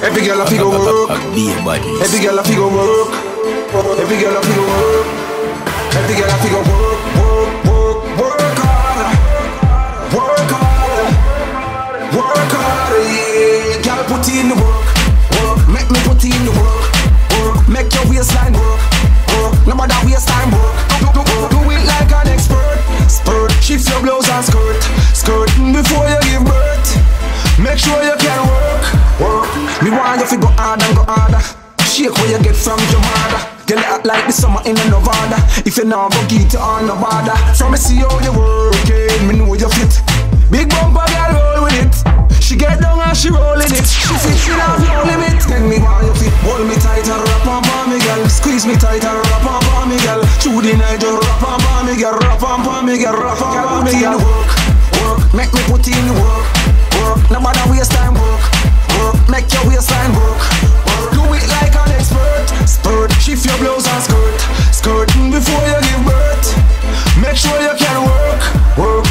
Every girl a figure work. Every girl a figure work. Every girl a figure work. Every girl a figure work, work hard, work hard, work hard. Yeah, girl put in the work, make me put in the work, make your waistline work, no matter waistline work. Do it like an expert, shift your blouse and skirt before you give birth. Make sure you can work. Me want you to go hard and go harder. Shake where you get from your mother. Girl, you act like the summer in a Nevada. If you not go get it on no bother. So me see how you working, me know you fit. Big bumper girl roll with it. She get down and she rolling it. She fit, she have no limit. Tell me why you fit. Hold me tight and wrap on for me, girl. Squeeze me tight and wrap on for me, girl. Through the night just wrap on for me, girl. Wrap on for me, girl. Wrap on for me, girl. Work, make me put in the work. No matter waste time work, make your waistline work. Do it like an expert, shift your blouse and skirt before you give birth. Make sure you can work.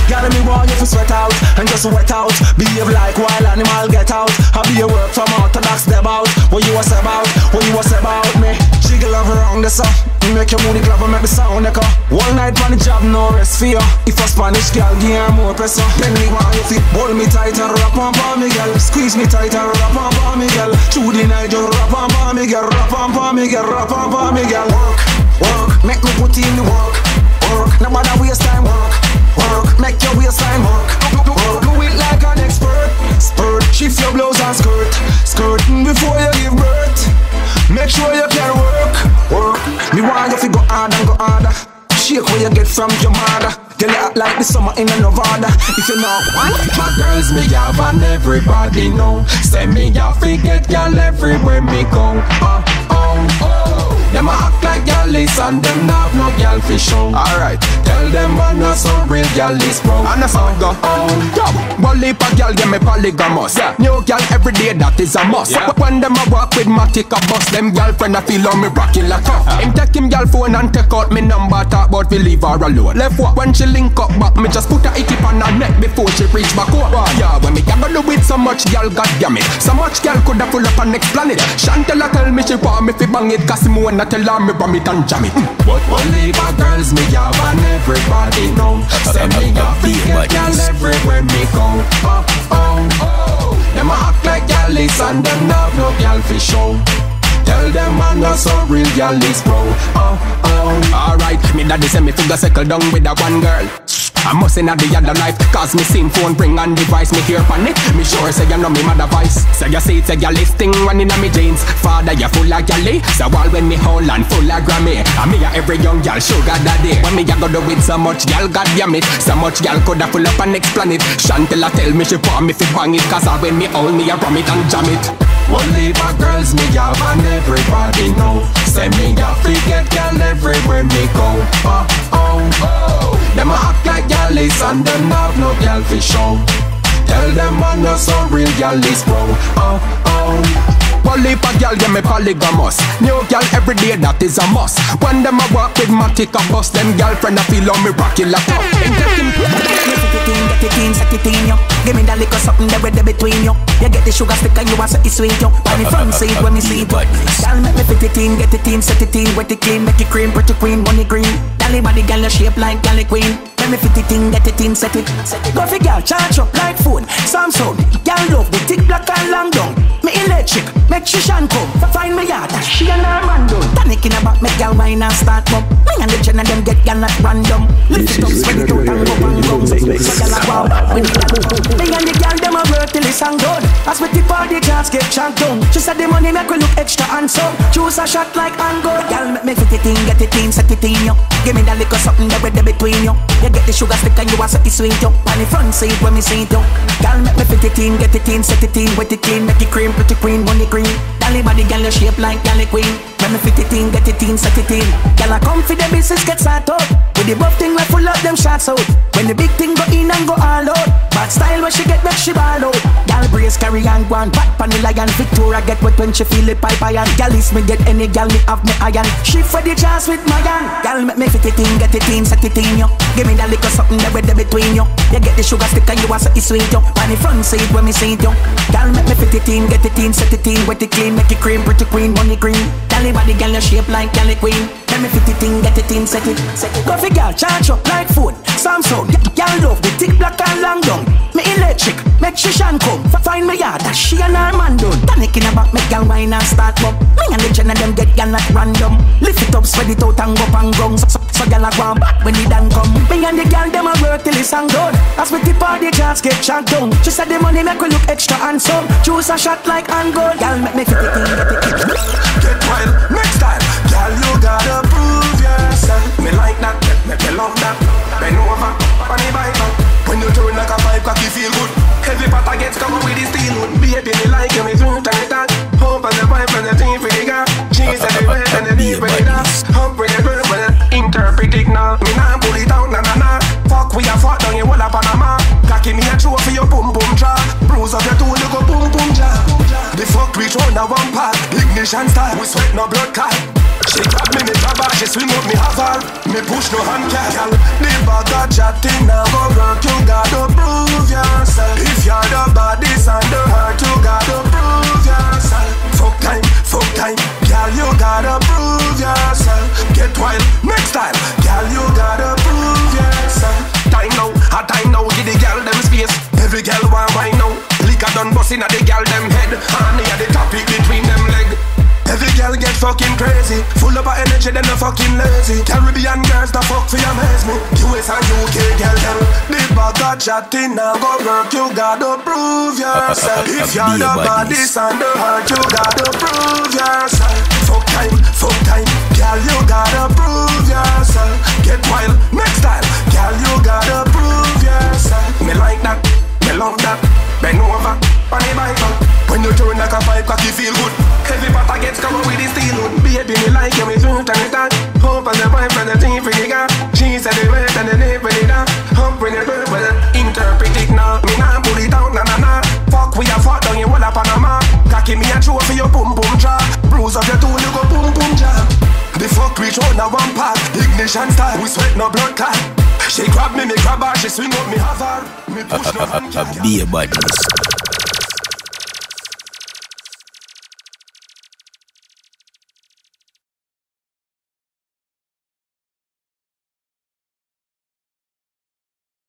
Gotta me want you to sweat out and just wet out. Behave like wild animal, get out. I be a work from orthodox step out. What you was about me. Jiggle up around the sun. Make your moody clap and make the sound echo. All night on the job, no rest for you. If a Spanish girl give her more pressure, then me want you fit. Hold me tight and wrap on for me, girl. Squeeze me tight and wrap on for me, girl. Through the night just wrap on for me, girl. Wrap on for me, girl. Wrap on for me, girl. Work, make me put in the work. No matter waste time work, make your waistline work. Do it like an expert, shift your blouse and skirt before you give birth. Make sure you can work. Me want you to go hard and go harder. Shake where you get from your mother. Girl, you act like the summer in a Nevada. If you know my girls me have and everybody know. Say me a forget y'all everywhere me go. Them a act like y'all is and them not have no y'all fi show. Alright, tell them I know some real y'all is pro. And the song go one leap a y'all them a polygamous. New y'all every day that is a must. When them a walk with Matic a bus, them girlfriend a feel on me rocking like tough. Him take him girl phone and take out me number. Talk about we leave her alone. Left walk when she link up back, me just put a itty on her neck before she reach back home. Yeah, when me gonna do with so much y'all, god damn it. So much y'all coulda full up on next planet. Chantella tell me she want me fi bang it, cause me wanna tell her me ram it and jam it. But only my girls me have and everybody know. Say me a forget y'all everywhere me go. Them a act like y'all is and them not no y'all fi show. Tell them I know some real y'all is pro. Alright, me daddy say me figure settle down with a one girl. I must in the other life, cause me same phone bring on device. Me hear panic, me sure say you know me mother voice. Say you see it, say you listing one in me jeans. Father you full of galley, so all when me hold and full of Grammy. And me a every young gal sugar daddy. When me a go do with so much gal, god damn it. So much gal coulda full up on next planet. Chantella tell me she want me fi bang it, cause all when me hold me a ram it and jam it. Only my girls me have and everybody know. Say me a forget gal everywhere me go. Them a act like gal is and them have no gal fi show. Tell them I know some real gal is pro. Poly pa gal them a polygamous. New gal every day that is a must. When them a walk with Matic a bus, them girlfriend a feel on me rocky like up. Get it in, set it in, yo. Give me that liquor something there with the between you. You get the sugar stick and you want set it sweet, yo. On the front seat when me see it, girl make me fit it in, get it in, set it in, wet it clean, make it cream, pretty queen, money green. Dolly body girl you shape like Dolly queen. Let me fit it in, get it in, set it. Go for girl, charge up like phone, Samsung. Girl love the thick black and long down. Me electric, make she shan come. Find me yard, she and her man done. Panic in a back, make girl wine and start up. Me and the gen of them get girl not random. Lift it up, spread it out and go and go. So girl a wow, me and the girl them a work till it's and good. As we tip all the jars get chanked down. She said the money make we look extra handsome. Choose a shot like Angola. Girl make me fit it in, get it in, set it in, yo. Give me that liquor something there with the between you. You get the sugar stick and you want set it sweet, yo. On the front seat when me see it, yo. Girl make me fit it in, get it in, set it in, wet it clean, make it cream, pretty queen, money green. Dolly body girl you shape like Dolly queen. When me fit it in, get it in, set it in. Girl I come for the business get start up. With the buff thing we full of them shots out. When the big thing go in and go all out. Bad style when she get make she ball out. Girl break race carry on go on. Back pan the lion, Victoria get wet when she feel it pipe iron. Gal is me get any gal me have me iron. She for the chance with my gun. Gal make me fit it in, get it in, set it in yo. Give me that little something there with the between yo. You get the sugar stick and you want something sweet yo. On the front seat when me see it yo. Gal make me fit it in, get it in, set it in, wet it clean, make it cream, pretty queen, money green. Gal body gal you shape like gal queen. Let me fit it in, get it in, set it. Go for gal, charge up like phone. Samsung, gal love the thick black and long down. Me electric, make she shan come. Find me yard, that she and her man done. Panic in about make gal wine and start up. Me and the gen of them get gal at random. Lift it up, spread it out and go and gong. So gal a go on back when the dan come. Me and the gal them a work till it's and done. As we tip all the jars get shot down. She said the money make we look extra handsome. Choose a shot like and gold. Gal make me fit it in, get it in. Get wild, next time. Gal you gotta prove yourself. Me like that, me love that. Bend over, on the Bible. When you turn like a pipe, cocky feel good. Every pot I get covered with the steel wood. Baby, me like you, me through time that. Hope on the pipe and the team for the girl. She's everywhere and the deep in the dance. Hump with the girl, when I interpret it now. Me nah pull it out, na. Fuck we a fuck down your wall up Panama. Cocky me a throw for your boom boom jaw. Bruise up your tool, you go boom boom jaw. The fuck we throw now one part. Ignition style, we sweat no blood clot. She grab me grab her, she swing up me have her. Me push no hand cat. The bag of chatting now go work. You gotta prove yourself. If you're the baddest and the heart, you gotta prove yourself. Fuck time, girl, you gotta prove yourself. Get wild, next time, girl, you gotta prove yourself. Time now, give the girl them space. Every girl want wine now. Liquor done busting at the girl them head. Honey at the topic between them leg. Every girl get fucking crazy. Full of energy, then they fucking lazy. Caribbean girls, the fuck for amaze me. US and UK girl. The bag of chatting now go work. You gotta prove yourself. If you're the baddest and the heart, you gotta prove yourself. Fuck time, girl, you gotta prove yourself. Get wild, next time, girl, you gotta prove yourself. Me like that, me love that. Bend over, on the Bible. When you turn like a pipe, cocky feel good. Every pot I get covered with the steel wood. Baby, me like you, me through time that. Hope on the pipe and the team for the girl. She's everywhere and the name for the dance. Hump when the bird, well, interpret it now. Me nah pull it out, na. Fuck we a fuck down your wall up Panama. Cocky me a throw for your boom boom jaw. Bruise up your tool, you go boom boom jaw. The fuck we throw now one part. Ignition style, we sweat no blood clot. She grab me grab her, she swing up me have her. Me push no hand cat. Be a badness.